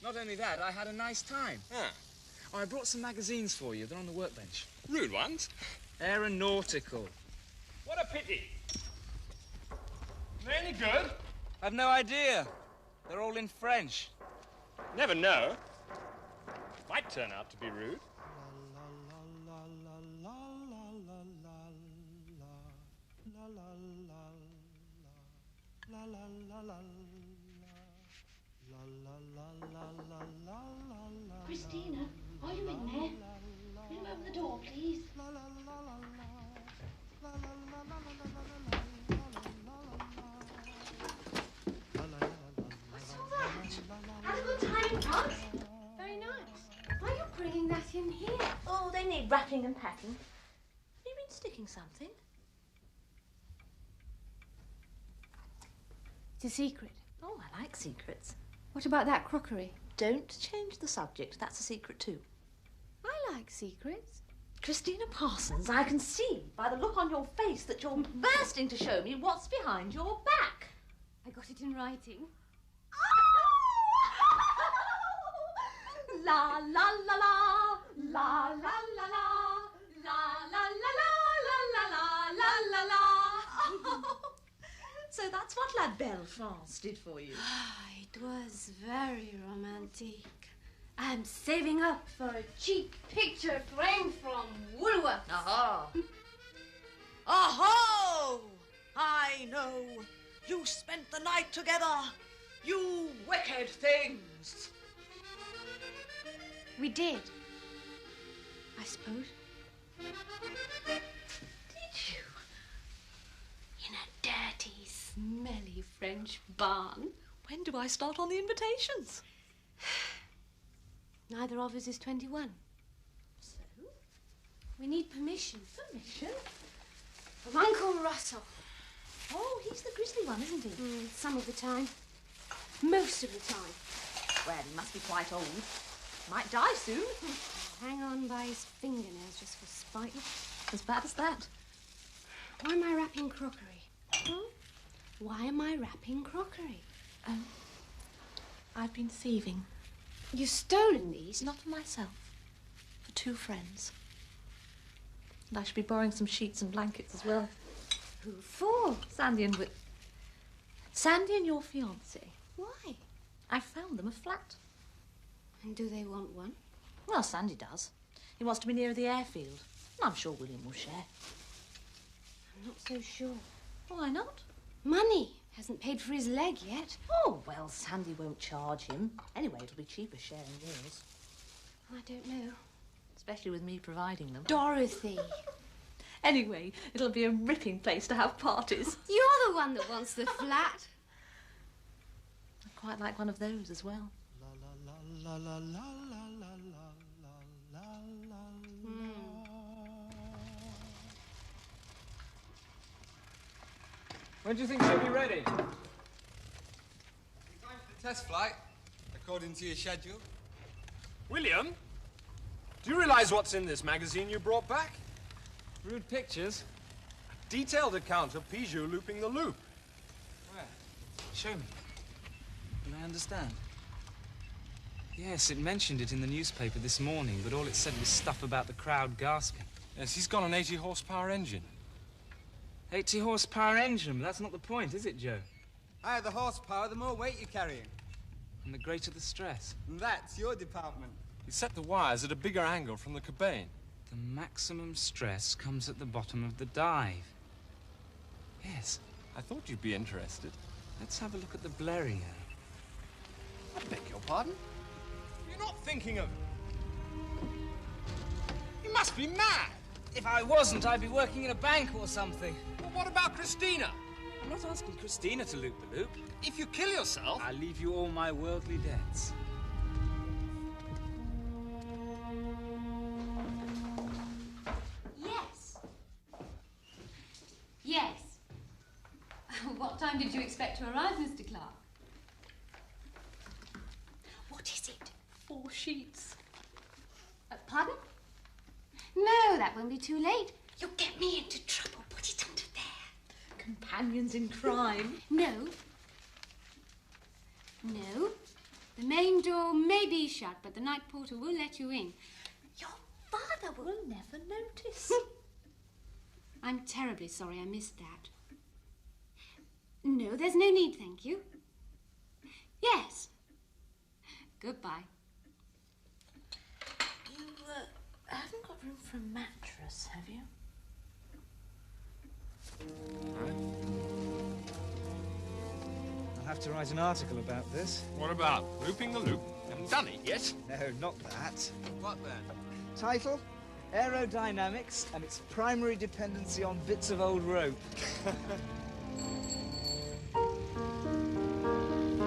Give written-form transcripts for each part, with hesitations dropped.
Not only that, I had a nice time. Ah. Oh, I brought some magazines for you. They're on the workbench. Rude ones? Aeronautical. What a pity. Are they any good? I've no idea. They're all in French. Never know. Might turn out to be rude. Christina, are you in there? Can you open the door, please? What's all that? Have a good time, Tux. Very nice. Why are you bringing that in here? Oh, they need wrapping and packing. Have you been sticking something? It's a secret. Oh, I like secrets. What about that crockery? Don't change the subject. That's a secret too. I like secrets. Christina Parsons, I can see by the look on your face that you're bursting to show me what's behind your back. I got it in writing. La la la la, la la la la, la la la la, la la la la la. So that's what La Belle France did for you. It was very romantic. I'm saving up for a cheap picture frame from Woolworths. Aha! Aho! I know. You spent the night together. You wicked things. We did, I suppose. Did you? In a dirty, smelly French barn. When do I start on the invitations? Neither of us is 21. So? We need permission. Permission? From Uncle Russell. Oh, he's the grizzly one, isn't he? Some of the time. Most of the time. Well, he must be quite old. Might die soon. Hang on by his fingernails just for spite. As bad as that. Why am I wrapping crockery? Why am I wrapping crockery? I've been thieving. You've stolen these? Not for myself. For two friends. And I should be borrowing some sheets and blankets as well. Who for? Sandy and Sandy and your fiancé. Why? I found them a flat. And do they want one? Well, Sandy does. He wants to be near the airfield. And I'm sure William will share. I'm not so sure. Why not? Money hasn't paid for his leg yet. Oh, well, Sandy won't charge him. Anyway, it'll be cheaper sharing yours. I don't know. Especially with me providing them. Dorothy. Anyway, it'll be a ripping place to have parties. You're the one that wants the flat. I'd quite like one of those as well. La la la la la la la la. When do you think she'll be ready? Time for the test flight, according to your schedule. William, do you realize what's in this magazine you brought back? Rude pictures? A detailed account of Pijou looping the loop. Where? Show me. Will I understand? Yes, it mentioned it in the newspaper this morning, but all it said was stuff about the crowd gasping. Yes, he's got an 80 horsepower engine. 80 horsepower engine, but that's not the point, is it, Joe? Higher the horsepower, the more weight you're carrying. And the greater the stress. And that's your department. He set the wires at a bigger angle from the cabane. The maximum stress comes at the bottom of the dive. Yes. I thought you'd be interested. Let's have a look at the Blériot. I beg your pardon? You're not thinking of... You must be mad! If I wasn't, I'd be working in a bank or something. Well, what about Christina? I'm not asking Christina to loop the loop. If you kill yourself... I'll leave you all my worldly debts. Yes. Yes. What time did you expect to arrive, Mr. Clark? What is it? 4 sheets. Pardon? No, that won't be too late. You'll get me into trouble. Put it under there. Companions in crime. No. No. The main door may be shut, but the night porter will let you in. Your father will never notice. I'm terribly sorry I missed that. No, there's no need, thank you. Yes. Goodbye. You haven't got room for a mattress, have you? I'll have to write an article about this. What about looping the loop? Haven't done it yet. No, not that. What then? Title, Aerodynamics and its primary dependency on bits of old rope.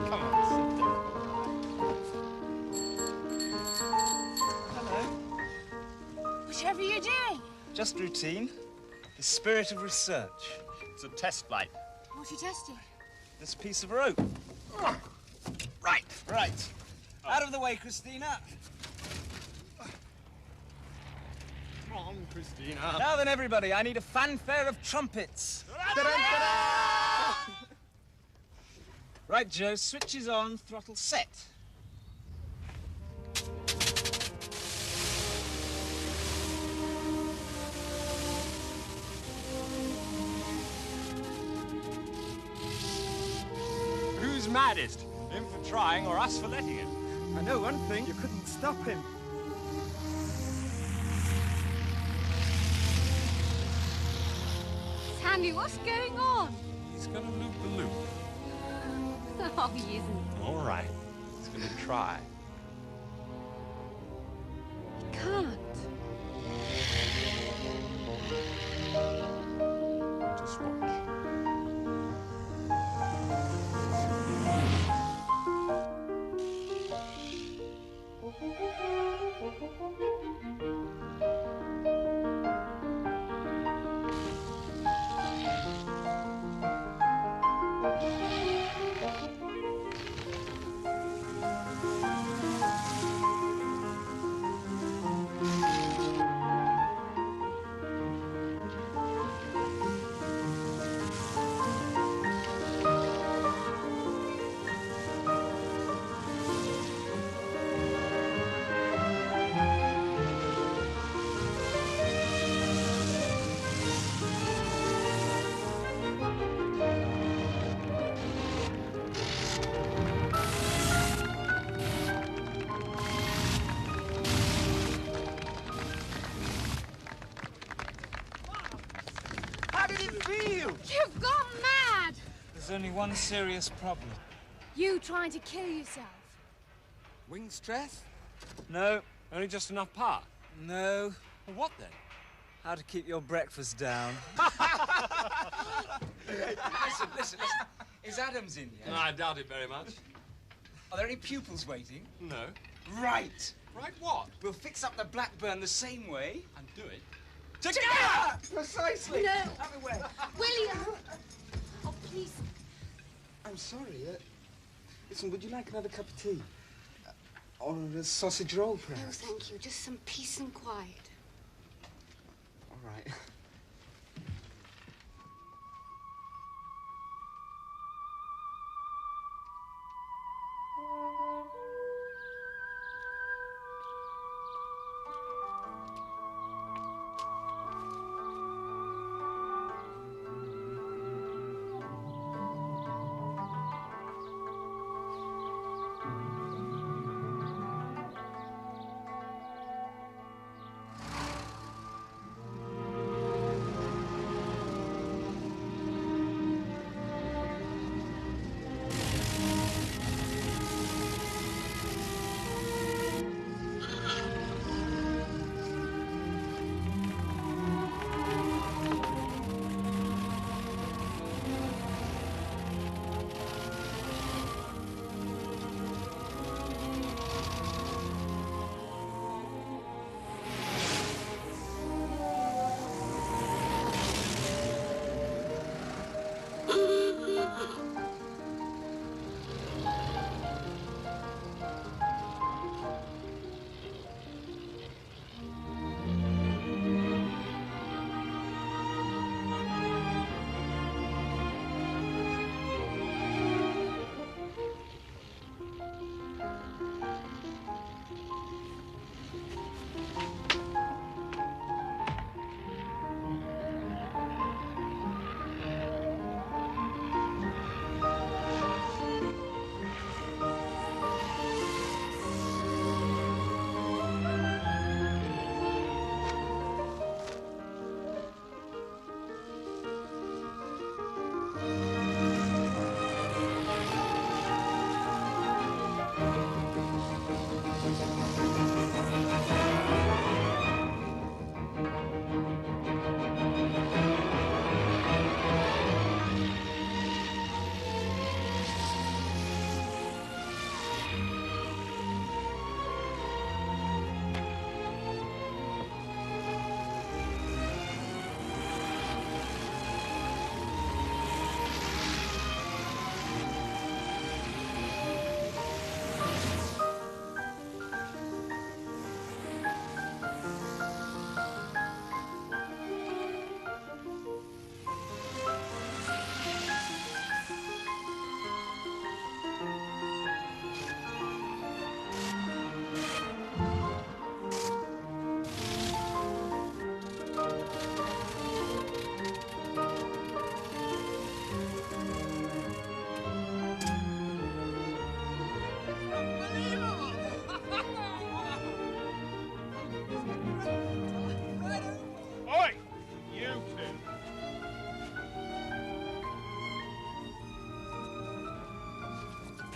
Come on, sit down. Hello. Whatever you're doing. Just routine. The spirit of research. It's a test flight. What are you testing? This piece of rope. Right. Right. Out of the way, Christina. Come on, Christina. Now then, everybody, I need a fanfare of trumpets. Right, Joe, switches on, throttle set. Who's maddest? Him for trying or us for letting him? I know one thing, you couldn't stop him. Sandy, what's going on? He's gonna loop the loop. Oh, he isn't. All right. He's gonna try. He can't. Just watch. How did it feel? You've gone mad! There's only one serious problem. You trying to kill yourself. Wing stress? No, Only just enough power. no. Well, what then? How to keep your breakfast down. Listen. Is Adams in yet? No, I doubt it very much. Are there any pupils waiting? No. Right. Right what? We'll fix up the Blackburn the same way. And do it. Together! Precisely. No. Have a way. William! Oh, please. I'm sorry. Listen, would you like another cup of tea? Or a sausage roll, No, perhaps? thank you. Just some peace and quiet. All right.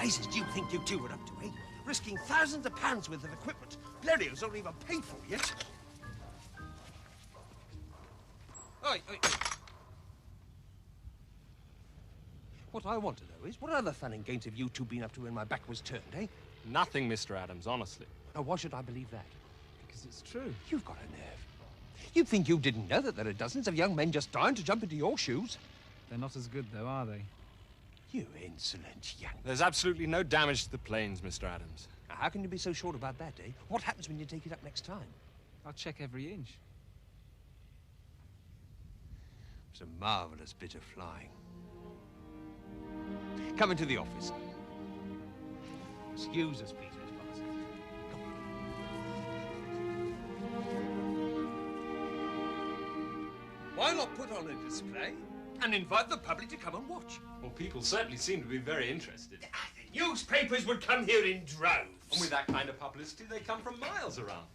blazes do you think you two were up to, eh? Risking thousands of pounds worth of equipment. Blerios don't even pay for yet. Oi. What I want to know is, what other fun and games have you two been up to when my back was turned, eh? Nothing, Mr. Adams, honestly. Now, why should I believe that? Because it's true. You've got a nerve. You'd think you didn't know that there are dozens of young men just dying to jump into your shoes. They're not as good, though, are they? You insolent young... There's absolutely no damage to the planes, Mr. Adams. Now, how can you be so sure about that, eh? What happens when you take it up next time? I'll check every inch. It's a marvellous bit of flying. Come into the office. Excuse us, please, Miss Parsons. Why not put on a display and invite the public to come and watch? Well, people certainly seem to be very interested. The newspapers would come here in droves. And with that kind of publicity, they come from miles around.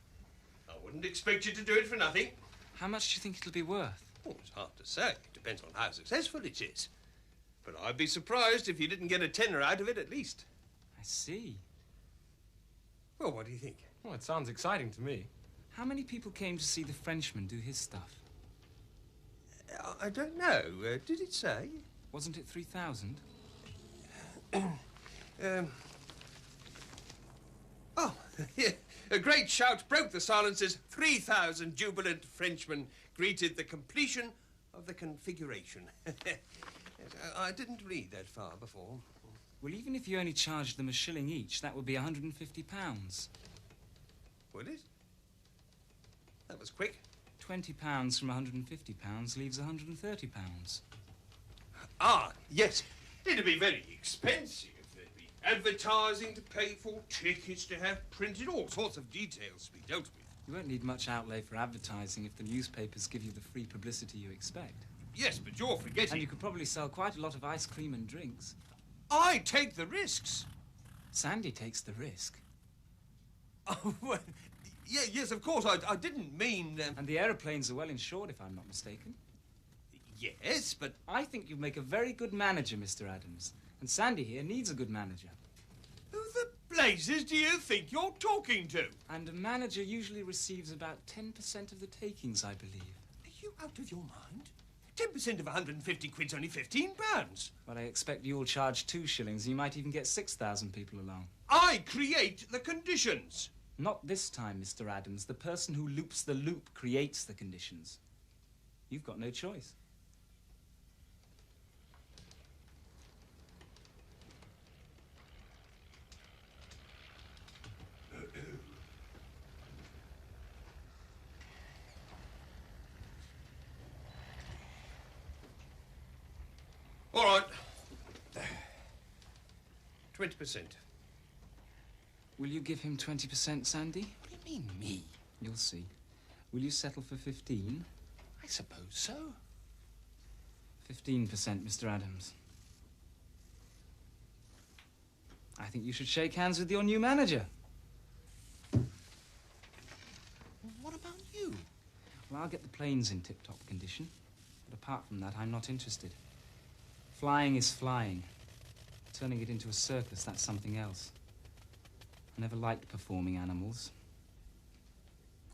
I wouldn't expect you to do it for nothing. How much do you think it'll be worth? Oh, it's hard to say. It depends on how successful it is. But I'd be surprised if you didn't get a tenner out of it at least. I see. Well, what do you think? Well, it sounds exciting to me. How many people came to see the Frenchman do his stuff? I don't know. Did it say? Wasn't it 3,000? Oh, a great shout broke the silence as 3,000 jubilant Frenchmen greeted the completion of the configuration. I didn't read that far before. Well, even if you only charged them a shilling each, that would be £150. Would it? That was quick. £20 from £150 leaves £130. Ah, yes. It'd be very expensive. There'd be advertising to pay for, tickets to have printed, all sorts of details to be dealt with. You won't need much outlay for advertising if the newspapers give you the free publicity you expect. Yes, but you're forgetting... And you could probably sell quite a lot of ice cream and drinks. I take the risks. Sandy takes the risk. Oh, well, yeah, yes, of course. I didn't mean... And the aeroplanes are well insured, if I'm not mistaken. Yes, but... I think you'd make a very good manager, Mr. Adams. And Sandy here needs a good manager. Who the blazes do you think you're talking to? And a manager usually receives about 10% of the takings, I believe. Are you out of your mind? 10% of 150 quid's only £15. Well, I expect you'll charge 2 shillings. You might even get 6,000 people along. I create the conditions. Not this time, Mr. Adams. The person who loops the loop creates the conditions. You've got no choice. All right. 20%. Will you give him 20%, Sandy? What do you mean, me? You'll see. Will you settle for 15? I suppose so. 15%, Mr. Adams. I think you should shake hands with your new manager. What about you? Well, I'll get the planes in tip-top condition. But apart from that, I'm not interested. Flying is flying. Turning it into a circus, that's something else. I never liked performing animals.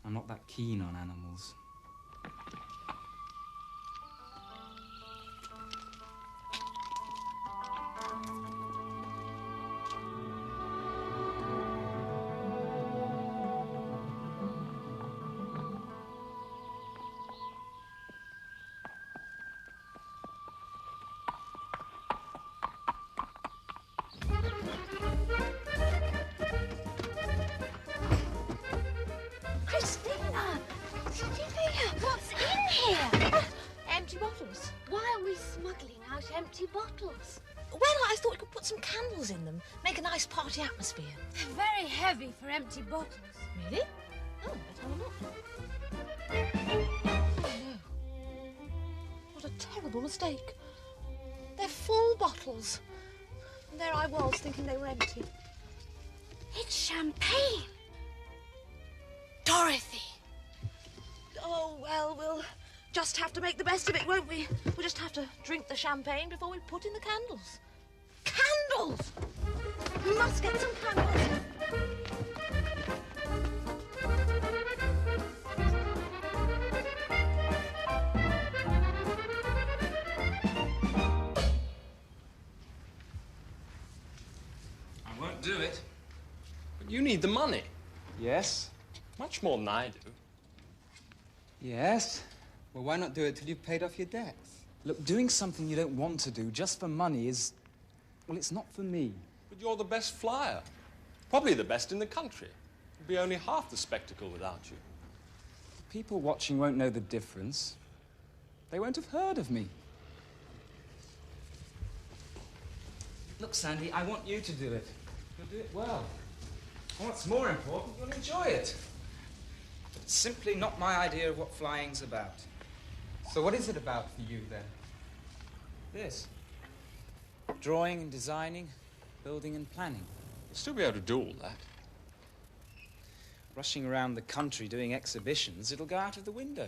I'm not that keen on animals. Christina! What's in here? Empty bottles. Why are we smuggling out empty bottles? Well, I thought we could put some candles in them. Make a nice party atmosphere. They're very heavy for empty bottles. Really? Oh, let's have a look. Oh, no. What a terrible mistake. They're full bottles. And there I was, thinking they were empty. It's champagne. Dorothy. Oh, well, we'll just have to make the best of it, won't we? We'll just have to drink the champagne before we put in the candles. Candles! We must get some candles. I won't do it. But you need the money. Yes? Much more than I do. Yes? Well, why not do it till you've paid off your debts? Look, doing something you don't want to do just for money is... well, it's not for me. But you're the best flyer. Probably the best in the country. It'd be only half the spectacle without you. People watching won't know the difference. They won't have heard of me. Look, Sandy, I want you to do it. You'll do it well. And what's more important, you'll enjoy it. It's simply not my idea of what flying's about. So what is it about for you, then? This. Drawing and designing, building and planning. You'll still be able to do all that. Rushing around the country doing exhibitions, it'll go out of the window.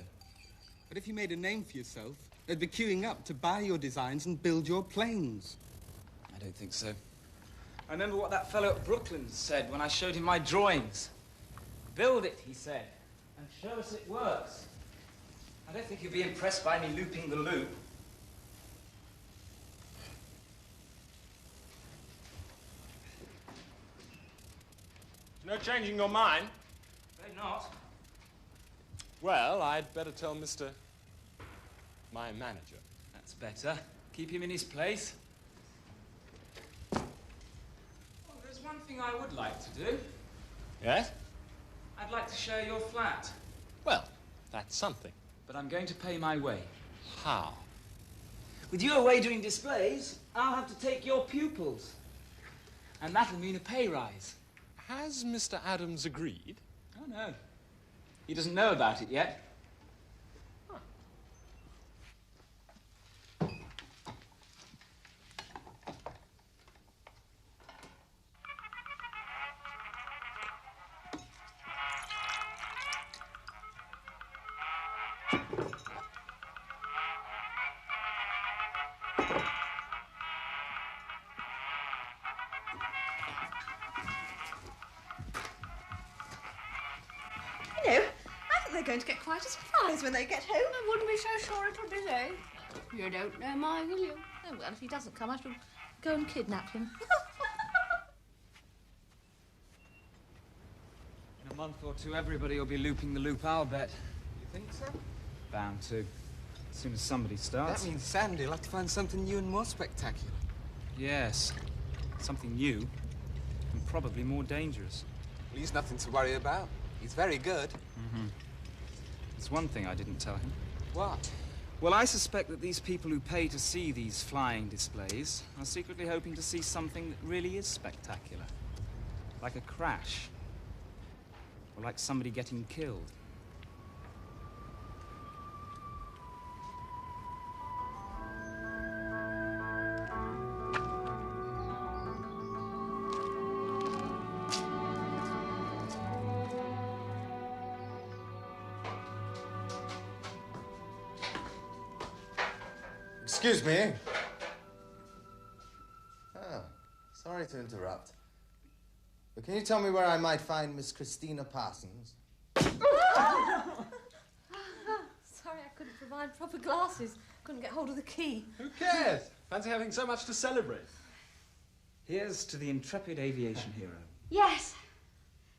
But if you made a name for yourself, they'd be queuing up to buy your designs and build your planes. I don't think so. I remember what that fellow at Brooklyn said when I showed him my drawings. Build it, he said, and show us it works. I don't think he'll be impressed by me looping the loop. No changing your mind? Afraid not. Well, I'd better tell Mr. my manager. That's better. Keep him in his place. Well, there's one thing I would like to do. Yes? I'd like to share your flat. Well, that's something. But I'm going to pay my way. How? With you away doing displays, I'll have to take your pupils. And that'll mean a pay rise. Has Mr. Adams agreed? Oh, no. He doesn't know about it yet. You know, I think they're going to get quite a surprise when they get home. I wouldn't be so sure it'll be there. You don't know my William. Oh, well, if he doesn't come, I shall go and kidnap him. In a month or two, everybody will be looping the loop, I'll bet. You think so? Bound to. As soon as somebody starts. That means Sandy will have to find something new and more spectacular. Yes. Something new. And probably more dangerous. Well, he's nothing to worry about. He's very good. Mm-hmm. There's one thing I didn't tell him. What? Well, I suspect that these people who pay to see these flying displays are secretly hoping to see something that really is spectacular. Like a crash. Or like somebody getting killed. Excuse me. Oh, sorry to interrupt. But can you tell me where I might find Miss Christina Parsons? Sorry, I couldn't provide proper glasses. Couldn't get hold of the key. Who cares? Fancy having so much to celebrate. Here's to the intrepid aviation hero. Yes.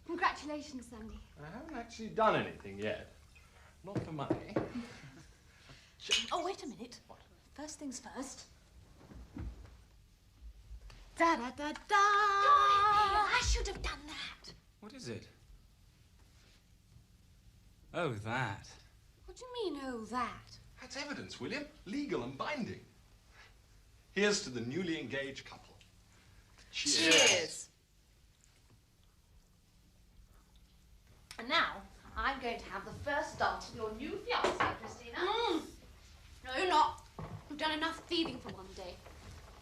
Congratulations, Sandy. I haven't actually done anything yet. Not for money. Oh, wait a minute. What? First things first. Da-da-da-da! I should have done that. What is it? Oh, that. What do you mean, oh, that? That's evidence, William. Legal and binding. Here's to the newly engaged couple. Cheers. And now, I'm going to have the first dance with your new fiancé, Christina. No, you're not. You've done enough thieving for one day.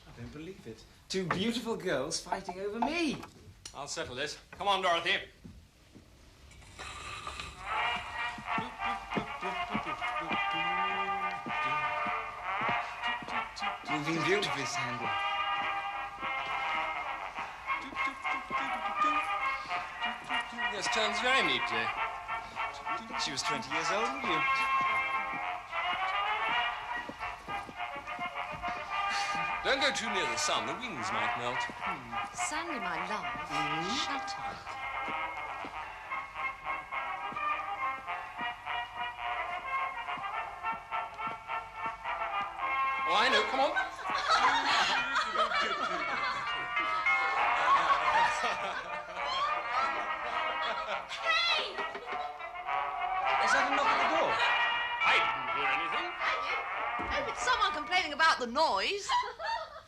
I don't believe it. Two beautiful girls fighting over me. I'll settle this. Come on, Dorothy. Moving beautifully, Sandy. This turns very neatly. She was 20 years old, were you? Don't go too near the sun. The wings might melt. Sandy, my love, shut up. Oh, I know. Come on. Hey! Is that a knock at the door? I didn't hear anything. Oh, it's someone complaining about the noise.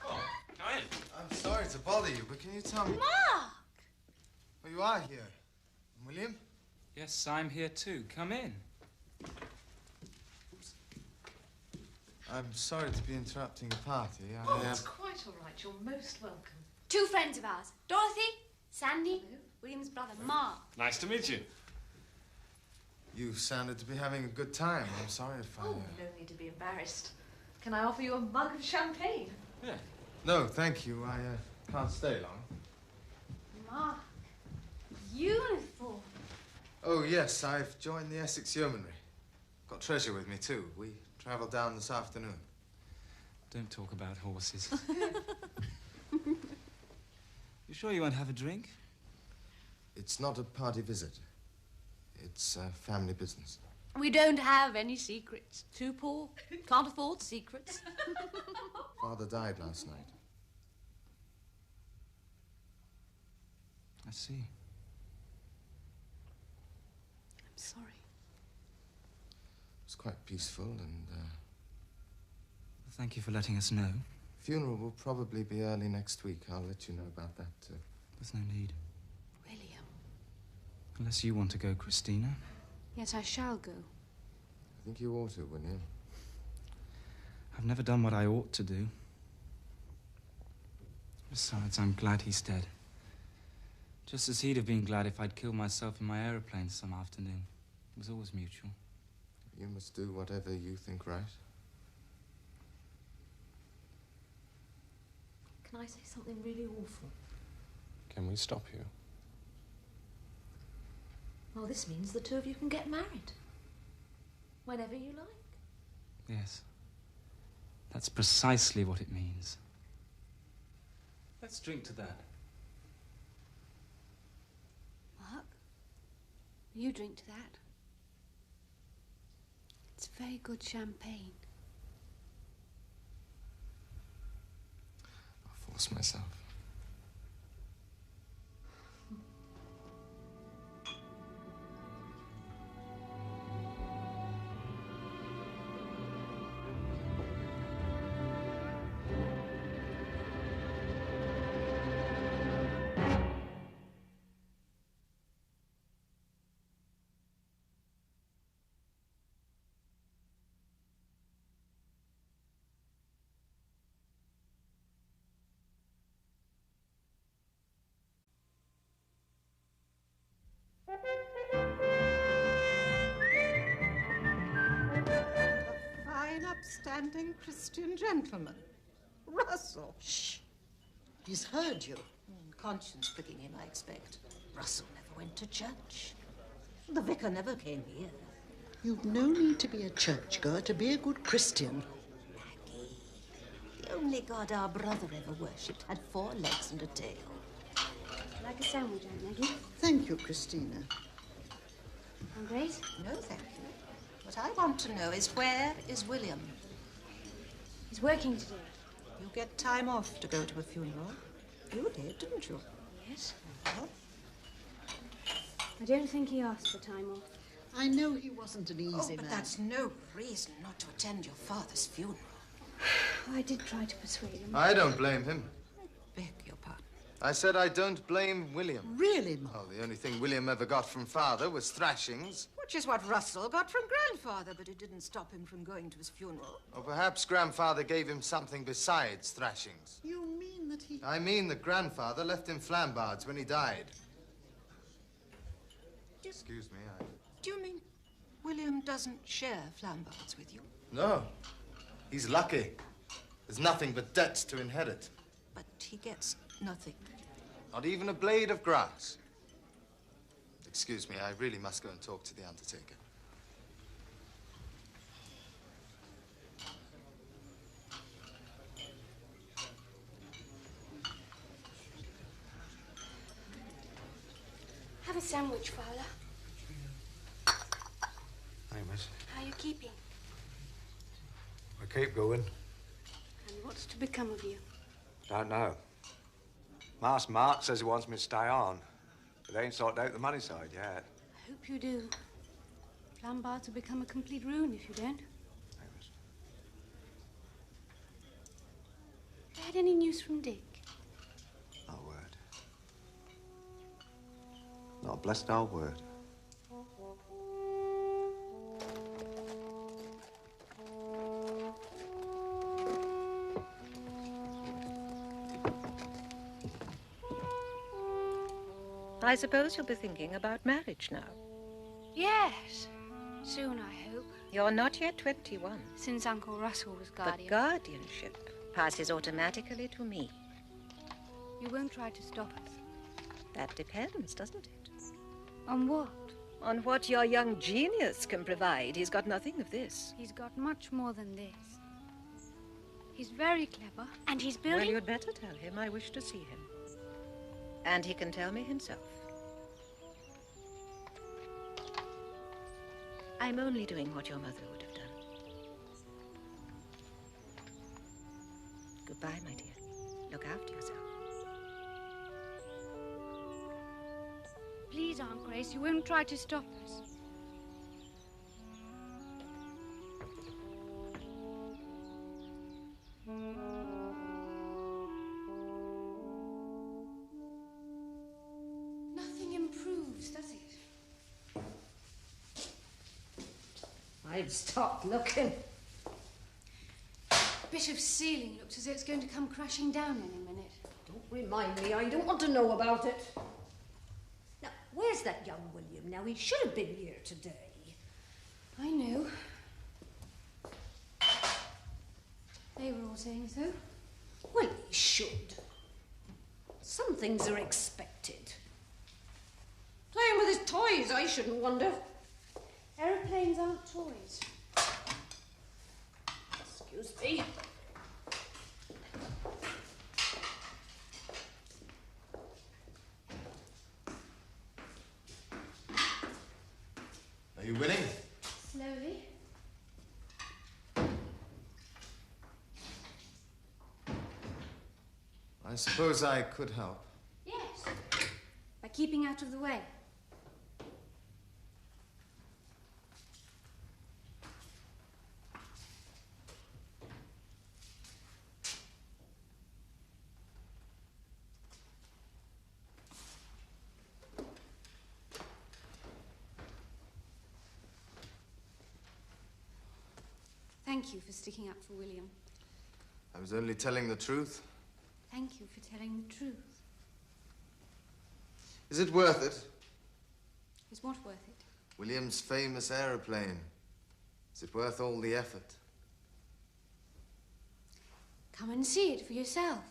Oh, come in. I'm sorry to bother you, but can you tell me... Mark! Oh, you are here. William? Yes, I'm here too. Come in. I'm sorry to be interrupting the party. Oh, it's quite all right. You're most welcome. Two friends of ours. Dorothy, Sandy, William's brother, Mark. Nice to meet you. You sounded to be having a good time. I'm sorry if I... Oh, no need to be embarrassed. Can I offer you a mug of champagne? Yeah. No, thank you. I can't stay long. Mark, uniform. Oh, yes, I've joined the Essex Yeomanry. Got Treasure with me, too. We travelled down this afternoon. Don't talk about horses. You sure you won't have a drink? It's not a party visit. It's family business. We don't have any secrets. Too poor. Can't afford secrets. Father died last night. I see. I'm sorry. It was quite peaceful and... Thank you for letting us know. Funeral will probably be early next week. I'll let you know about that, too. There's no need. William. Unless you want to go, Christina. Yes, I shall go. I think you ought to, William. I've never done what I ought to do. Besides, I'm glad he's dead. Just as he'd have been glad if I'd killed myself in my aeroplane some afternoon. It was always mutual. You must do whatever you think right. Can I say something really awful? Can we stop you? Well, this means the two of you can get married. Whenever you like. Yes. That's precisely what it means. Let's drink to that. Mark, you drink to that. It's very good champagne. I'll force myself. Upstanding Christian gentleman. Russell. Shh. He's heard you. Conscience pricking him, I expect. Russell never went to church. The vicar never came here. You've no need to be a churchgoer to be a good Christian. Maggie, the only God our brother ever worshipped had 4 legs and a tail. Like a sandwich, Aunt Maggie? Thank you, Christina. And Grace? No, thank you. What I want to know is, where is William? He's working today. You get time off to go to a funeral. You did, didn't you? Yes. Well, I don't think he asked for time off. I know he wasn't an easy but man. that's no reason not to attend your father's funeral. I did try to persuade him. I don't blame him. Beg your pardon. I said I don't blame William. Really, Mark? Oh, the only thing William ever got from father was thrashings. Which is what Russell got from grandfather, but it didn't stop him from going to his funeral. Or perhaps grandfather gave him something besides thrashings. You mean that he... I mean that grandfather left him Flambards when he died. Excuse me, Do you mean William doesn't share Flambards with you? No. He's lucky. There's nothing but debts to inherit. But he gets nothing. Not even a blade of grass. Excuse me, I really must go and talk to the undertaker. Have a sandwich, Fowler. Hey, miss. How are you keeping? I keep going. And what's to become of you? Don't know. Master Mark says he wants me to stay on, but they ain't sorted out the money side yet. I hope you do. Flambards will become a complete ruin if you don't. Hey, miss. Have you had any news from Dick? Not a word. Not a blessed old word. I suppose you'll be thinking about marriage now. Yes. Soon, I hope. You're not yet 21. Since Uncle Russell was The guardian. guardianship passes automatically to me. You won't try to stop us. That depends, doesn't it? On what? On what your young genius can provide. He's got nothing of this. He's got much more than this. He's very clever, and he's Well, building... you'd better tell him I wish to see him. And he can tell me himself. I'm only doing what your mother would have done. Goodbye, my dear. Look after yourself. Please, Aunt Grace, you won't try to stop us. Nothing improves, does it? I've stopped looking. Bit of ceiling looks as though it's going to come crashing down any minute. Don't remind me. I don't want to know about it. Now, where's that young William now? He should have been here today. I know. They were all saying so. Well, he should. Some things are expected. Playing with his toys, I shouldn't wonder. Aeroplanes aren't toys. Excuse me. Are you winning? Slowly. I suppose I could help. Yes. By keeping out of the way. Thank you for sticking up for William. I was only telling the truth. Thank you for telling the truth. Is it worth it? Is what worth it? William's famous aeroplane. Is it worth all the effort? Come and see it for yourself.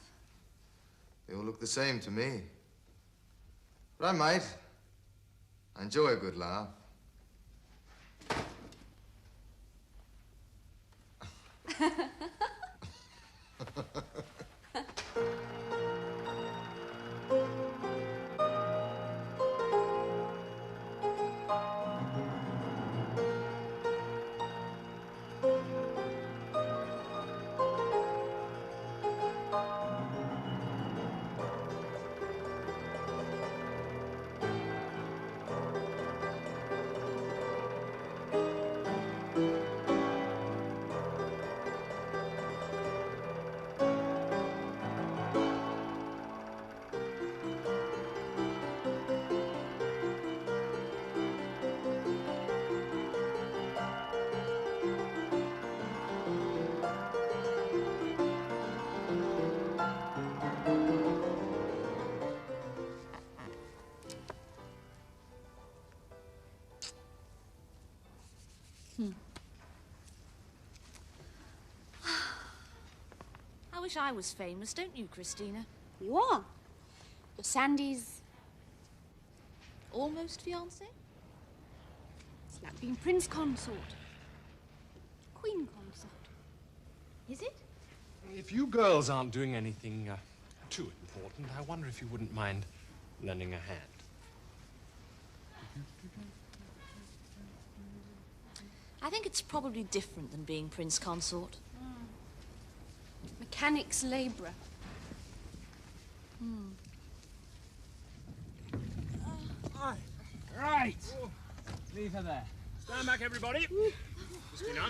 They all look the same to me. But I might. I enjoy a good laugh. I wish I was famous, don't you, Christina? You are. You're Sandy's... almost fiancé? It's like being prince consort. Queen consort. Is it? If you girls aren't doing anything too important, I wonder if you wouldn't mind lending a hand. I think it's probably different than being prince consort. Mechanic's labourer. Right. Leave her there. Stand back, everybody. Christina.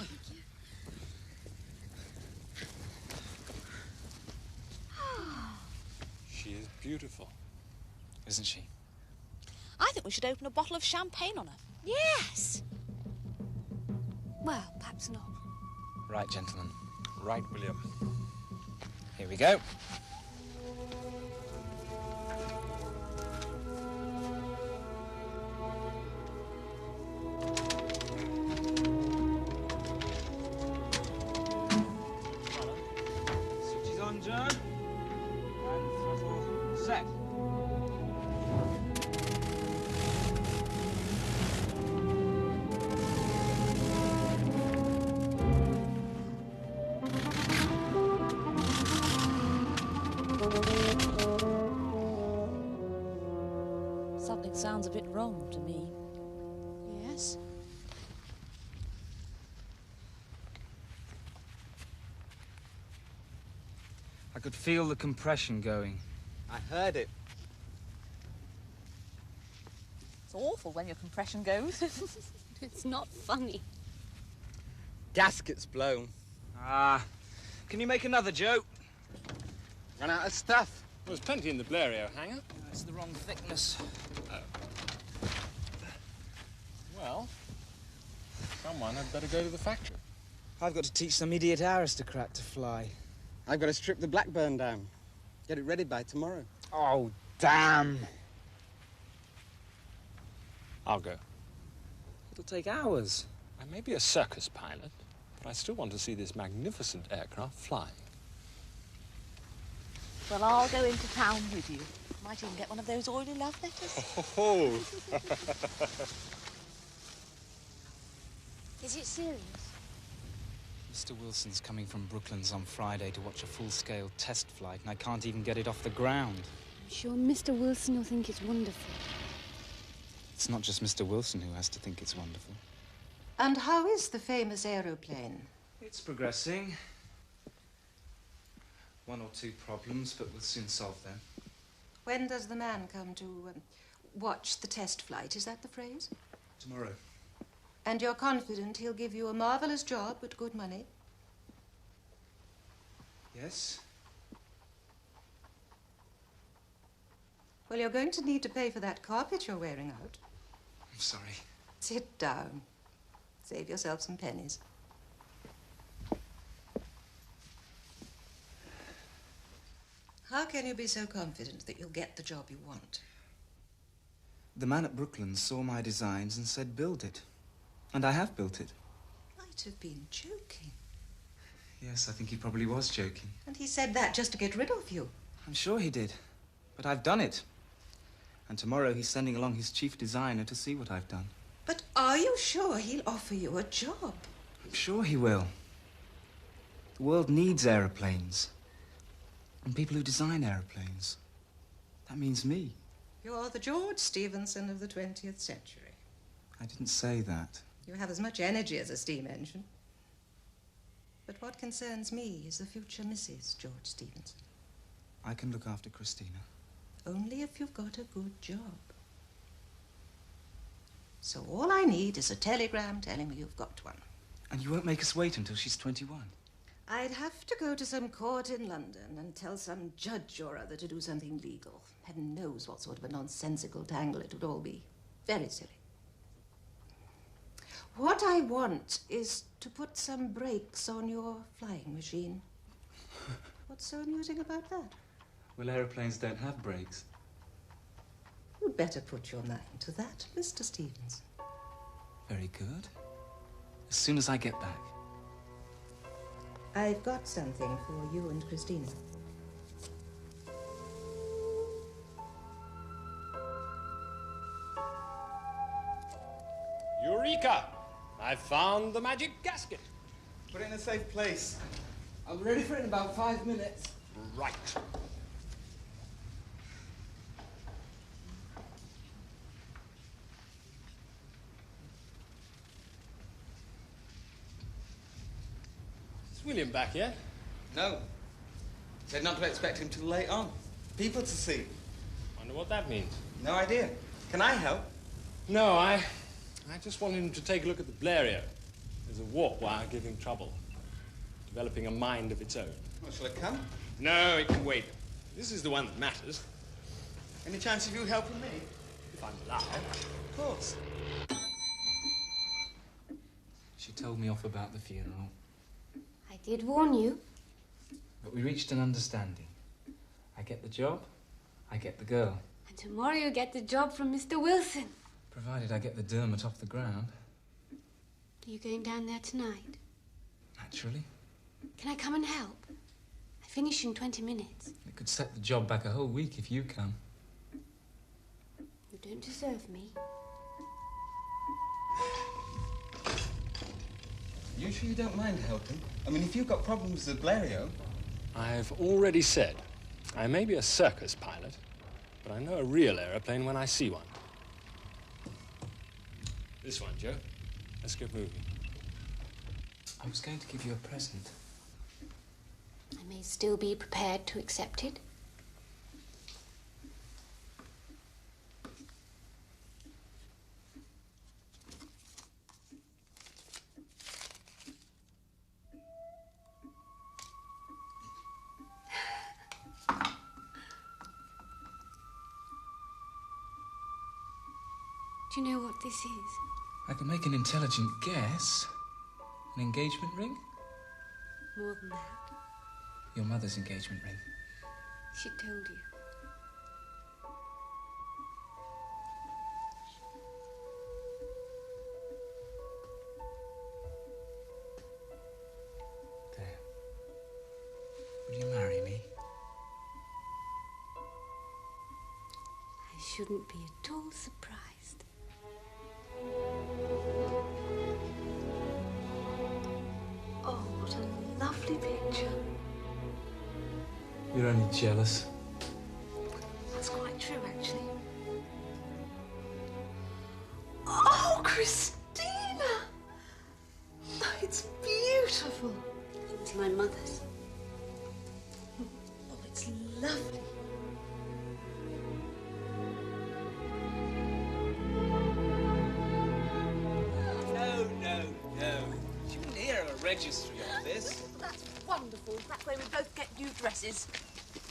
She is beautiful. Isn't she? I think we should open a bottle of champagne on her. Yes! Well, perhaps not. Right, gentlemen. Right, William. Here we go. Switches on, John. And throttle set. Something sounds a bit wrong to me. Yes? I could feel the compression going. I heard it. It's awful when your compression goes. It's not funny. Gasket's blown. Ah, can you make another joke? Run out of stuff. There's plenty in the Blériot hangar. It's the wrong thickness. Well, someone had better go to the factory. I've got to teach some idiot aristocrat to fly. I've got to strip the Blackburn down. Get it ready by tomorrow. Oh, damn. I'll go. It'll take hours. I may be a circus pilot, but I still want to see this magnificent aircraft flying. Well, I'll go into town with you. Might even get one of those oily love letters. Oh! Is it serious? Mr. Wilson's coming from Brooklands on Friday to watch a full-scale test flight, and I can't even get it off the ground. I'm sure Mr. Wilson will think it's wonderful. It's not just Mr. Wilson who has to think it's wonderful. And how is the famous aeroplane? It's progressing. One or two problems, but we'll soon solve them. When does the man come to watch the test flight? Is that the phrase? Tomorrow. And you're confident he'll give you a marvelous job at good money? Yes? Well, you're going to need to pay for that carpet you're wearing out. I'm sorry. Sit down. Save yourself some pennies. How can you be so confident that you'll get the job you want? The man at Brooklands saw my designs and said build it. And I have built it. Might have been joking. Yes, I think he probably was joking. And he said that just to get rid of you. I'm sure he did. But I've done it. And tomorrow he's sending along his chief designer to see what I've done. But are you sure he'll offer you a job? I'm sure he will. The world needs aeroplanes. And people who design aeroplanes. That means me. You're the George Stephenson of the 20th century. I didn't say that. You have as much energy as a steam engine. But what concerns me is the future Mrs. George Stephenson. I can look after Christina. Only if you've got a good job. So all I need is a telegram telling me you've got one. And you won't make us wait until she's 21. I'd have to go to some court in London and tell some judge or other to do something legal. Heaven knows what sort of a nonsensical tangle it would all be. Very silly. What I want is to put some brakes on your flying machine. What's so amusing about that? Well, aeroplanes don't have brakes. You'd better put your mind to that, Mr. Stevens. Very good. As soon as I get back. I've got something for you and Christina. Eureka! I found the magic casket. Put it in a safe place. I'll be ready for it in about 5 minutes. Right. Is William back yet? No. Said not to expect him till late on. People to see. Wonder what that means. No idea. Can I help? No, I just wanted him to take a look at the Blériot. There's a warp wire giving trouble. Developing a mind of its own. Well, shall it come? No, it can wait. This is the one that matters. Any chance of you helping me? If I'm alive. Of course. She told me off about the funeral, I did warn you. but we reached an understanding. I get the job, I get the girl. And tomorrow you get the job from Mr. Wilson. Provided I get the Dermot off the ground. Are you going down there tonight? Naturally. Can I come and help? I finish in 20 minutes. It could set the job back a whole week if you come. You don't deserve me. You sure you don't mind helping? I mean, if you've got problems with the Blériot... I've already said I may be a circus pilot, but I know a real aeroplane when I see one. This one, Joe. Let's get moving. I was going to give you a present. I may still be prepared to accept it. Do you know what this is? I can make an intelligent guess. An engagement ring? More than that. Your mother's engagement ring. She told you. There. Will you marry me? I shouldn't be at all surprised. Oh, what a lovely picture. You're only jealous. That's quite true, actually. Oh, Christina! Oh, it's beautiful. It's my mother's. Oh, it's lovely. No. She wouldn't hear of a registry of this. That's wonderful. That way we both get new dresses.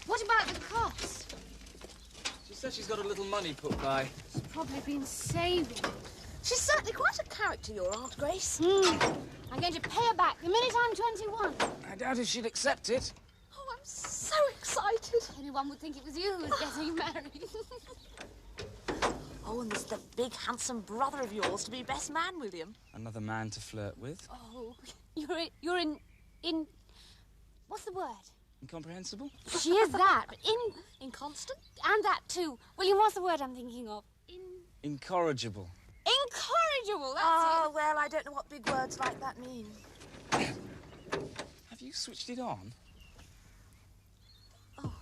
What about the cost? She says she's got a little money put by. She's probably been saving. She's certainly quite a character, your Aunt Grace. I'm going to pay her back the minute I'm 21. I doubt if she'd accept it. Oh, I'm so excited. Anyone would think it was you who was getting married. Oh, and there's the big, handsome brother of yours to be best man, William. Another man to flirt with. Oh, you're in... What's the word? Incomprehensible? She is that, but Inconstant? And that too. William, what's the word I'm thinking of? Incorrigible. Incorrigible, that's Oh, well, I don't know what big words like that mean. Have you switched it on? Oh.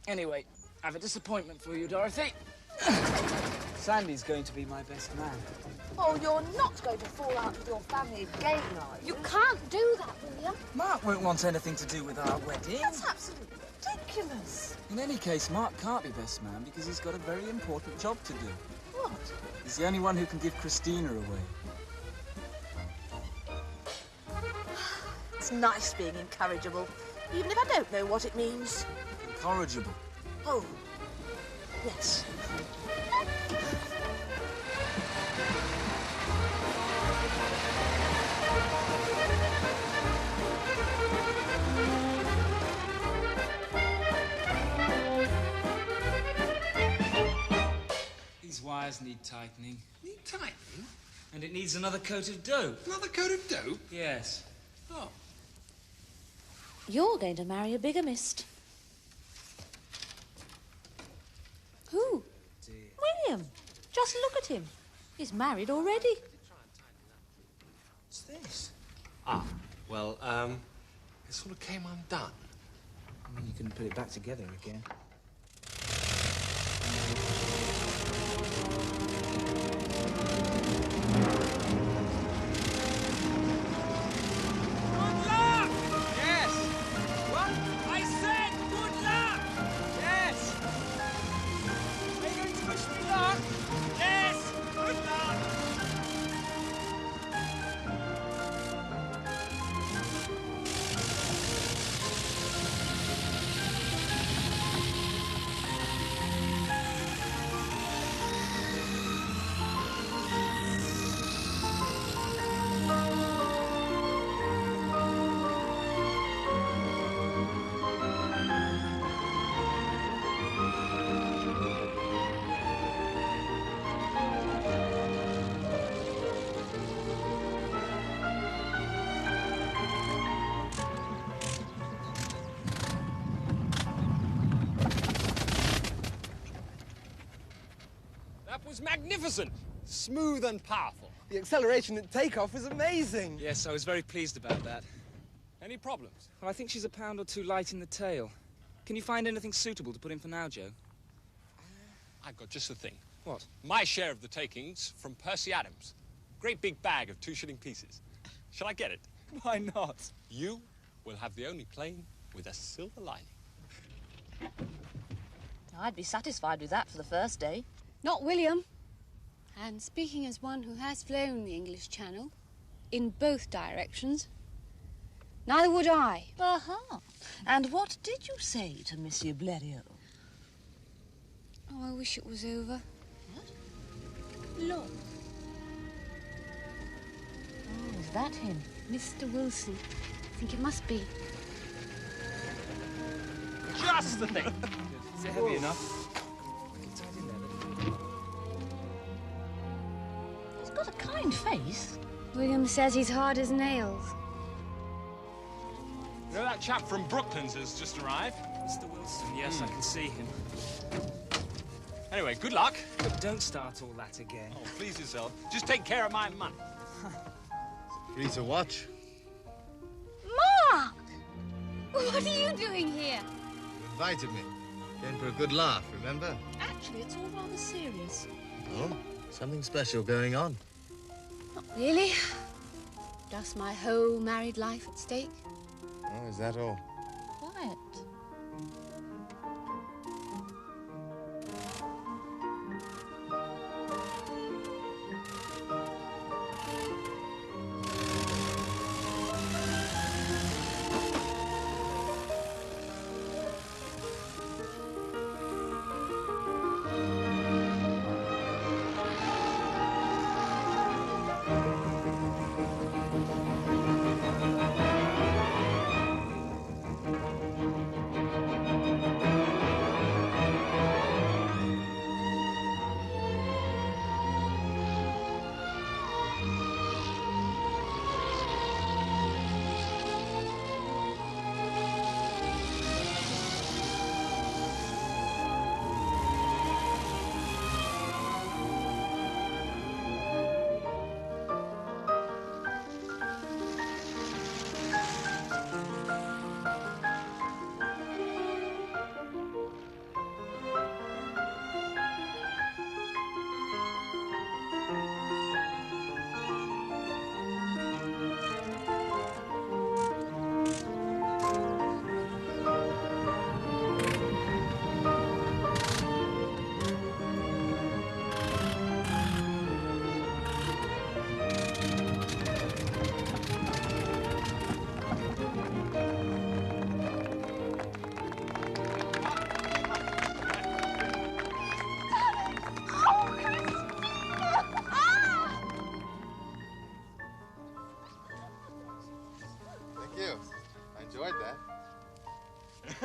Anyway, I have a disappointment for you, Dorothy. Sandy's going to be my best man. Oh, you're not going to fall out with your family again, are you? You can't do that, William. Mark won't want anything to do with our wedding. That's absolutely ridiculous. In any case, Mark can't be best man because he's got a very important job to do. What? He's the only one who can give Christina away. It's nice being incorrigible, even if I don't know what it means. Incorrigible. Oh, yes. These wires need tightening. Need tightening? And it needs another coat of dope. Another coat of dope? Yes. Oh. You're going to marry a bigamist. Who? Dear. William. Just look at him. He's married already. What's this? Well, it sort of came undone. I mean, you couldn't put it back together again. Good luck! Yes! What? I said good luck! Yes! Are you going to wish me luck? Yes! Good luck! That was magnificent. Smooth and powerful. The acceleration at takeoff was amazing. Yes, I was very pleased about that. Any problems? Well, I think she's a pound or two light in the tail. Can you find anything suitable to put in for now, Joe? I've got just the thing. What? My share of the takings from Percy Adams. Great big bag of 2-shilling pieces. Shall I get it? Why not? You will have the only plane with a silver lining. I'd be satisfied with that for the first day. Not William. And speaking as one who has flown the English Channel, in both directions, neither would I. Aha. And what did you say to Monsieur Blériot? Oh, I wish it was over. Look. Oh, is that him? Mr. Wilson. I think it must be. Just the thing. Is it heavy enough? He's got a kind face. William says he's hard as nails. You know that chap from Brooklands has just arrived? Mr. Wilson, yes, I can see him. Anyway, good luck. But don't start all that again. Oh, please yourself. Just take care of my money. Free to watch. Mark! What are you doing here? You invited me. Came for a good laugh, remember? Actually, it's all rather serious. Oh, something special going on. Not really. Just my whole married life at stake. Oh, is that all? Quiet.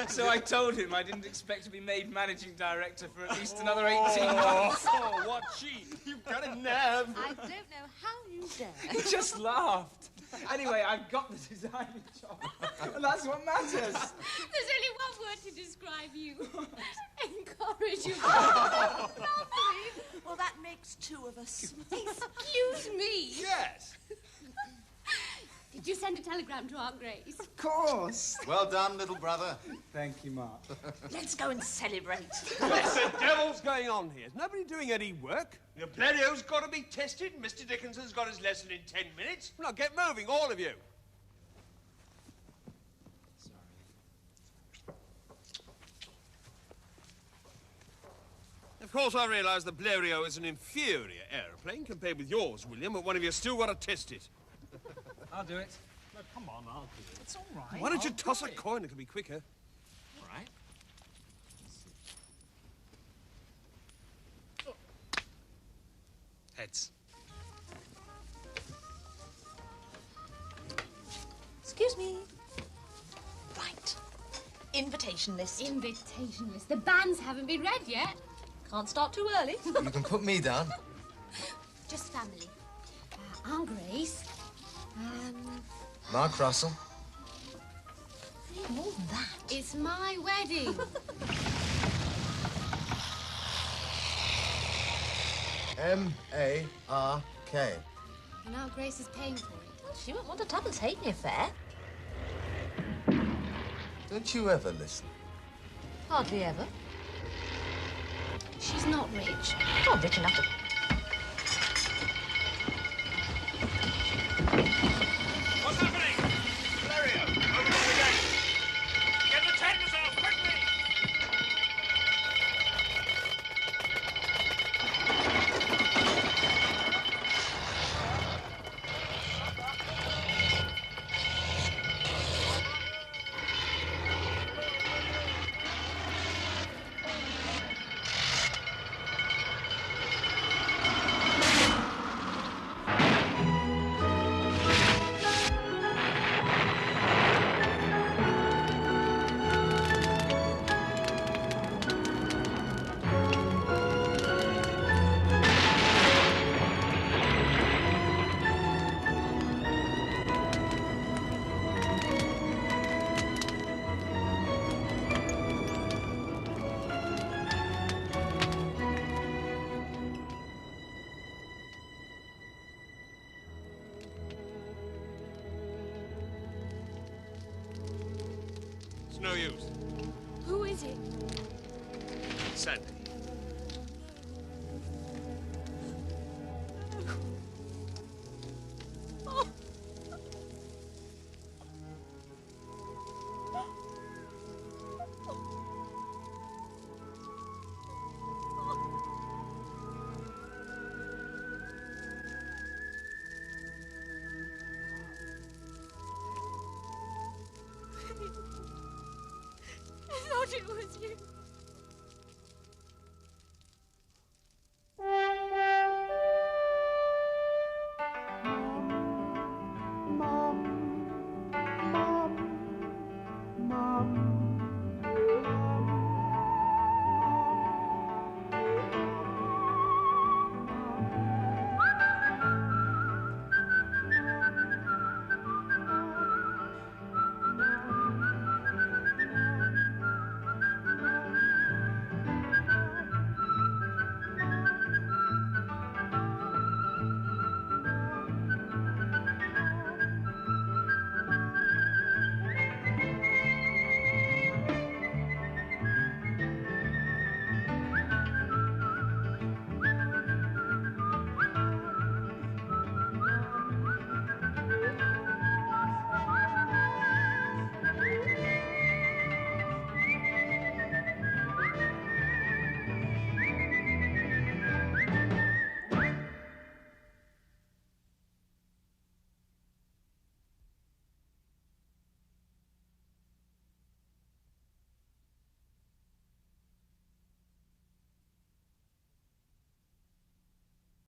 So I told him I didn't expect to be made managing director for at least another 18 months. Oh, what cheek! You've got a nerve. I don't know how you dare. He just laughed. Anyway, I've got the designer job, and that's what matters. There's only one word to describe you. Incorrigible. Lovely. Well, that makes two of us. Excuse me. Yes. Did you send a telegram to Aunt Grace? Of course. Well done, little brother. Thank you, Mark. Let's go and celebrate. What the devil's going on here? Is nobody doing any work? The Blerio's got to be tested. Mr. Dickinson's got his lesson in 10 minutes. Now, get moving, all of you. Of course, I realise the Blériot is an inferior aeroplane compared with yours, William, but one of you still got to test it. I'll do it. No, come on, I'll do it. It's all right. Why don't you toss a coin? It'll be quicker. All right. Heads. Excuse me. Right. Invitation list. Invitation list. The bands haven't been read yet. Can't start too early. You can put me down. Just family. Aunt Grace. Mark Russell. More than that. It's my wedding. M-A-R-K. And Aunt Grace is paying for it. Well, she won't want a tuppence halfpenny affair. Don't you ever listen? Hardly ever. She's not rich. Not rich enough to... What's happening? Valerio, open up the gate. Get the tenders out, quickly! It's no use. Who is it? Sandy. I thought it was you.